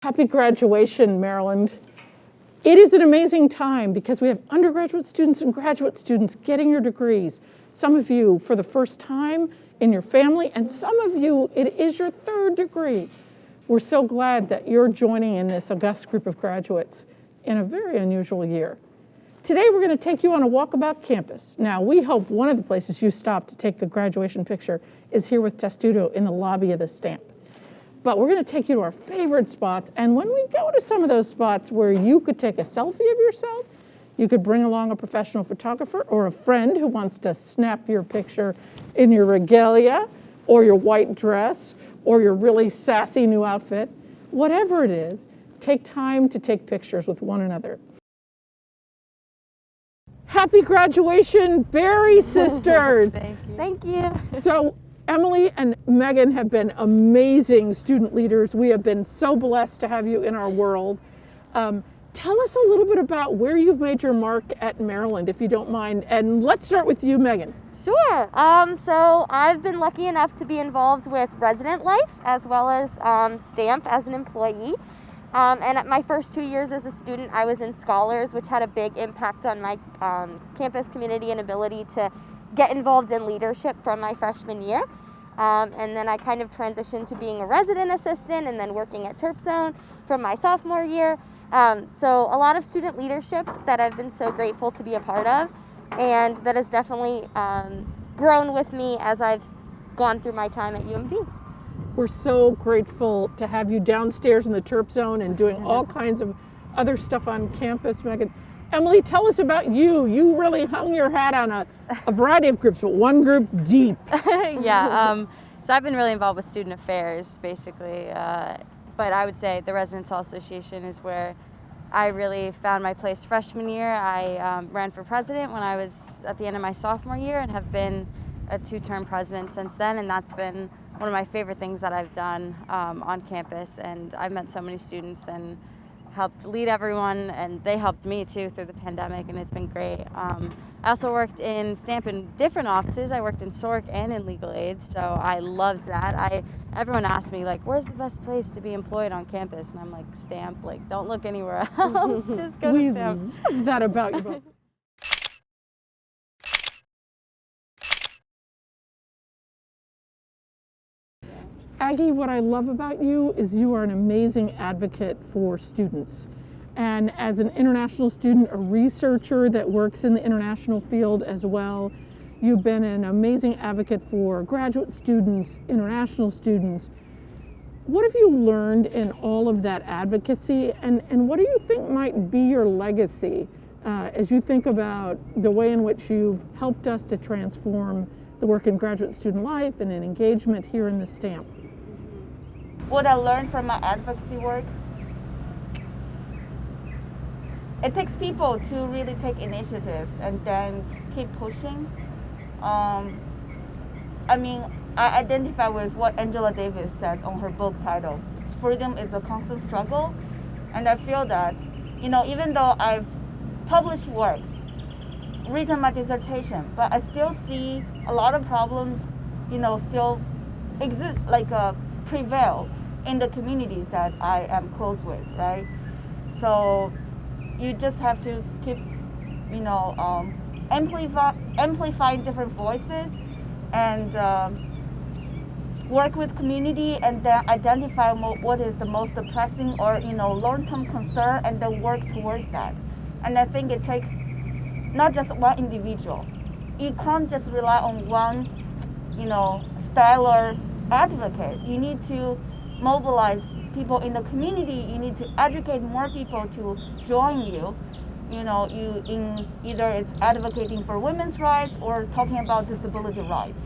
Happy graduation, Maryland. It is an amazing time because we have undergraduate students and graduate students getting your degrees. Some of you for the first time in your family, and some of you, it is your third degree. We're so glad that you're joining in this august group of graduates in a very unusual year. Today, we're going to take you on a walkabout campus. Now, we hope one of the places you stop to take a graduation picture is here with Testudo in the lobby of the Stamp. But we're going to take you to our favorite spots, and when we go to some of those spots where you could take a selfie of yourself, you could bring along a professional photographer or a friend who wants to snap your picture in your regalia or your white dress or your really sassy new outfit. Whatever it is, take time to take pictures with one another. Happy graduation, Berry sisters! Thank you. Thank you. So Emily and Megan have been amazing student leaders. We have been so blessed to have you in our world. Tell us a little bit about where you've made your mark at Maryland, if you don't mind. And let's start with you, Megan. Sure. So I've been lucky enough to be involved with resident life as well as Stamp as an employee. And at my first 2 years as a student, I was in Scholars, which had a big impact on my campus community and ability to get involved in leadership from my freshman year. And then I kind of transitioned to being a resident assistant and then working at Terp Zone from my sophomore year. So a lot of student leadership that I've been so grateful to be a part of, and that has definitely grown with me as I've gone through my time at UMD. We're so grateful to have you downstairs in the Terp Zone and doing all kinds of other stuff on campus, Megan. Emily, tell us about you. You really hung your hat on a variety of groups, but one group deep. Yeah, so I've been really involved with student affairs, basically. But I would say the Residence Hall Association is where I really found my place freshman year. I ran for president when I was at the end of my sophomore year and have been a two-term president since then, and that's been one of my favorite things that I've done on campus. And I've met so many students and helped lead everyone, and they helped me too through the pandemic, and it's been great. I also worked in Stamp in different offices. I worked in SORC and in legal aid, so I loved that. Everyone asked me, like, where's the best place to be employed on campus? And I'm like, Stamp, like, don't look anywhere else, just go to Stamp. We love that about you both. Aggie, what I love about you is you are an amazing advocate for students. And as an international student, a researcher that works in the international field as well, you've been an amazing advocate for graduate students, international students. What have you learned in all of that advocacy, and what do you think might be your legacy as you think about the way in which you've helped us to transform the work in graduate student life and in engagement here in the Stamp? What I learned from my advocacy work, it takes people to really take initiative and then keep pushing. I identify with what Angela Davis says on her book title, Freedom is a Constant Struggle. And I feel that, even though I've published works, written my dissertation, but I still see a lot of problems, still exist, prevail in the communities that I am close with, right? So you just have to keep, amplifying different voices and work with community and then identify what is the most pressing or, long-term concern and then work towards that. And I think it takes not just one individual. You can't just rely on one, stellar advocate. You need to mobilize people in the community. You need to educate more people to join you. Either it's advocating for women's rights or talking about disability rights.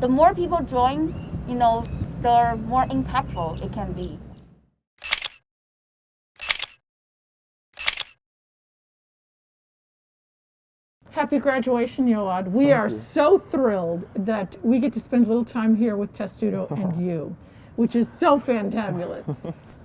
The more people join, the more impactful it can be. Happy graduation, Yoad. We are so thrilled that we get to spend a little time here with Testudo and you, which is so fantabulous.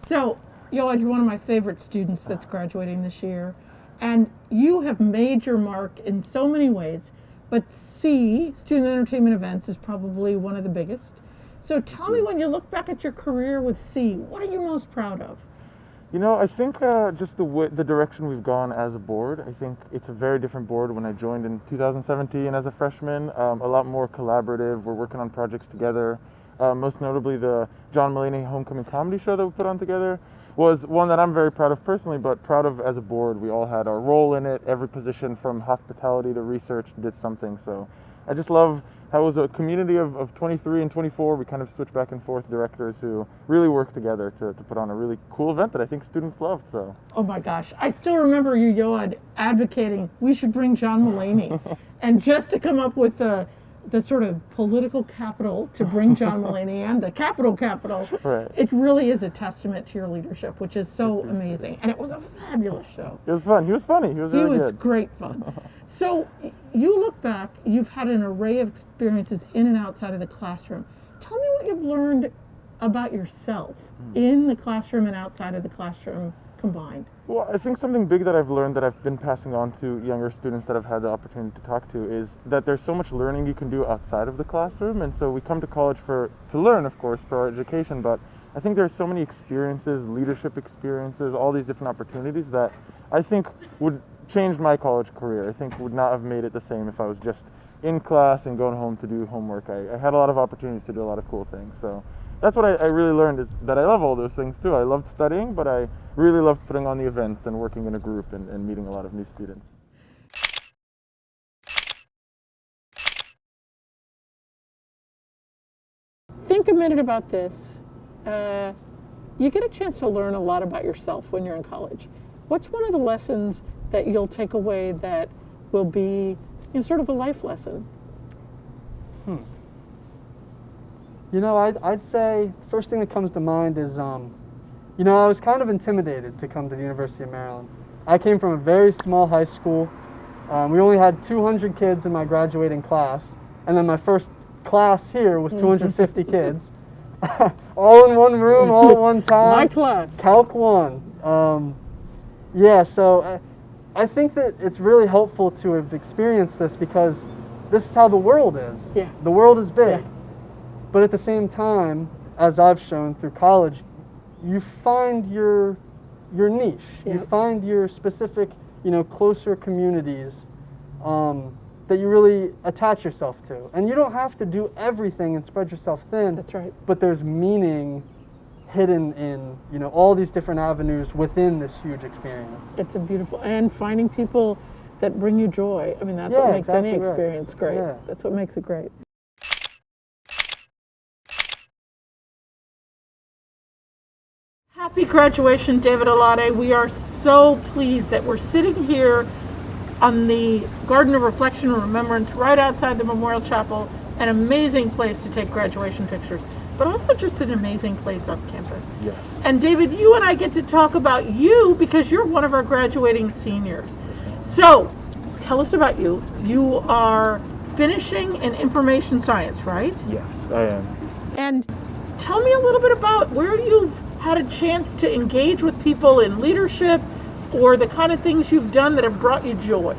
So, Yoad, you're one of my favorite students that's graduating this year, and you have made your mark in so many ways, but student entertainment events is probably one of the biggest. So tell me, when you look back at your career with C, what are you most proud of? You know, I think just the direction we've gone as a board. I think it's a very different board when I joined in 2017 as a freshman. A lot more collaborative. We're working on projects together. Most notably, the John Mulaney Homecoming Comedy Show that we put on together was one that I'm very proud of personally, but proud of as a board. We all had our role in it. Every position from hospitality to research did something. So I just love how it was a community of 23 and 24. We kind of switched back and forth directors who really worked together to put on a really cool event that I think students loved. So. Oh my gosh, I still remember you, Yoad, advocating we should bring John Mulaney. And just to come up with the sort of political capital to bring John Mulaney and the capital, right. It really is a testament to your leadership, which is so amazing. And it was a fabulous show. It was fun. He was funny. He was really good. He was great fun. So you look back, you've had an array of experiences in and outside of the classroom. Tell me what you've learned about yourself in the classroom and outside of the classroom combined. Well, I think something big that I've learned that I've been passing on to younger students that I've had the opportunity to talk to is that there's so much learning you can do outside of the classroom. And so we come to college to learn, of course, for our education, but I think there's so many experiences, leadership experiences, all these different opportunities that I think would change my college career. I think would not have made it the same if I was just in class and going home to do homework. I had a lot of opportunities to do a lot of cool things. So that's what I really learned, is that I love all those things too. I loved studying, but I really loved putting on the events and working in a group and meeting a lot of new students. Think a minute about this. You get a chance to learn a lot about yourself when you're in college. What's one of the lessons that you'll take away that will be sort of a life lesson? You know, I'd say the first thing that comes to mind is, you know, I was kind of intimidated to come to the University of Maryland. I came from a very small high school. We only had 200 kids in my graduating class, and then my first class here was 250 kids. All in one room, all at one time. My class. Calc 1. Yeah, so I think that it's really helpful to have experienced this, because this is how the world is. Yeah. The world is big. Yeah. But at the same time, as I've shown through college, you find your niche. Yeah. You find your specific, closer communities that you really attach yourself to. And you don't have to do everything and spread yourself thin. That's right. But there's meaning hidden in, all these different avenues within this huge experience. It's a beautiful, and finding people that bring you joy. I mean, that's what makes any experience great. Yeah. That's what makes it great. Happy graduation, David Elatti. We are so pleased that we're sitting here on the Garden of Reflection and Remembrance right outside the Memorial Chapel, an amazing place to take graduation pictures, but also just an amazing place on campus. Yes. And David, you and I get to talk about you because you're one of our graduating seniors. So tell us about you. You are finishing in information science, right? Yes, I am. And tell me a little bit about where you've had a chance to engage with people in leadership, or the kind of things you've done that have brought you joy.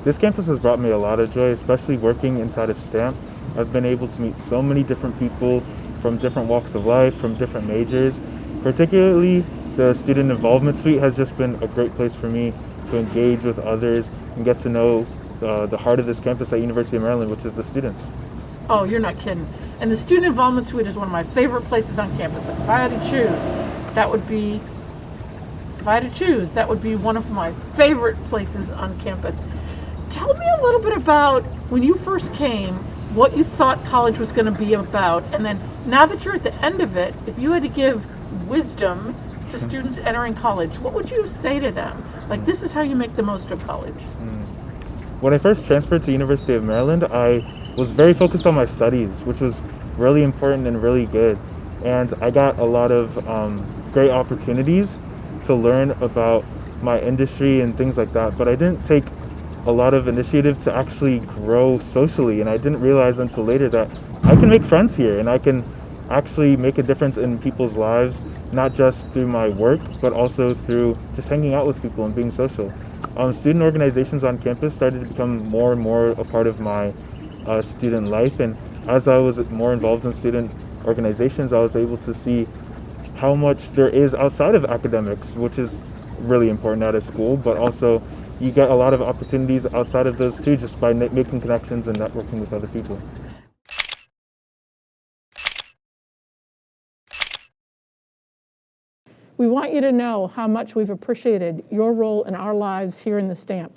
This campus has brought me a lot of joy, especially working inside of STAMP. I've been able to meet so many different people from different walks of life, from different majors. Particularly, the Student Involvement Suite has just been a great place for me to engage with others and get to know the heart of this campus at University of Maryland, which is the students. Oh, you're not kidding. And the Student Involvement Suite is one of my favorite places on campus. If I had to choose, that would be one of my favorite places on campus. Tell me a little bit about when you first came, what you thought college was going to be about, and then now that you're at the end of it, if you had to give wisdom to students entering college, what would you say to them? Like, this is how you make the most of college. When I first transferred to University of Maryland, I was very focused on my studies, which was really important and really good. And I got a lot of great opportunities to learn about my industry and things like that, but I didn't take a lot of initiative to actually grow socially, and I didn't realize until later that I can make friends here and I can actually make a difference in people's lives, not just through my work, but also through just hanging out with people and being social. Student organizations on campus started to become more and more a part of my student life, and as I was more involved in student organizations. I was able to see how much there is outside of academics, which is really important at a school, but also you get a lot of opportunities outside of those too, just by making connections and networking with other people. We want you to know how much we've appreciated your role in our lives here in the Stamp.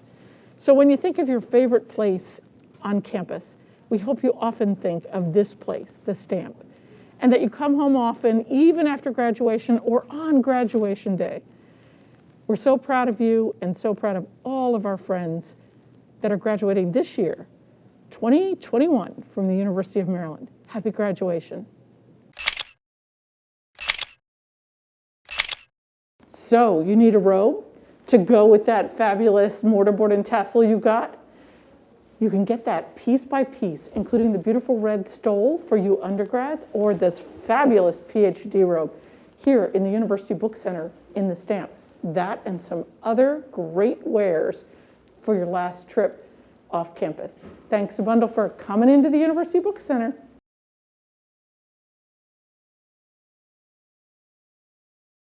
So when you think of your favorite place on campus, we hope you often think of this place, the Stamp, and that you come home often, even after graduation or on graduation day. We're so proud of you and so proud of all of our friends that are graduating this year, 2021, from the University of Maryland. Happy graduation. So you need a robe to go with that fabulous mortarboard and tassel you got? You can get that piece by piece, including the beautiful red stole for you undergrads or this fabulous PhD robe here in the University Book Center in the Stamp. That and some other great wares for your last trip off campus. Thanks a bundle for coming into the University Book Center.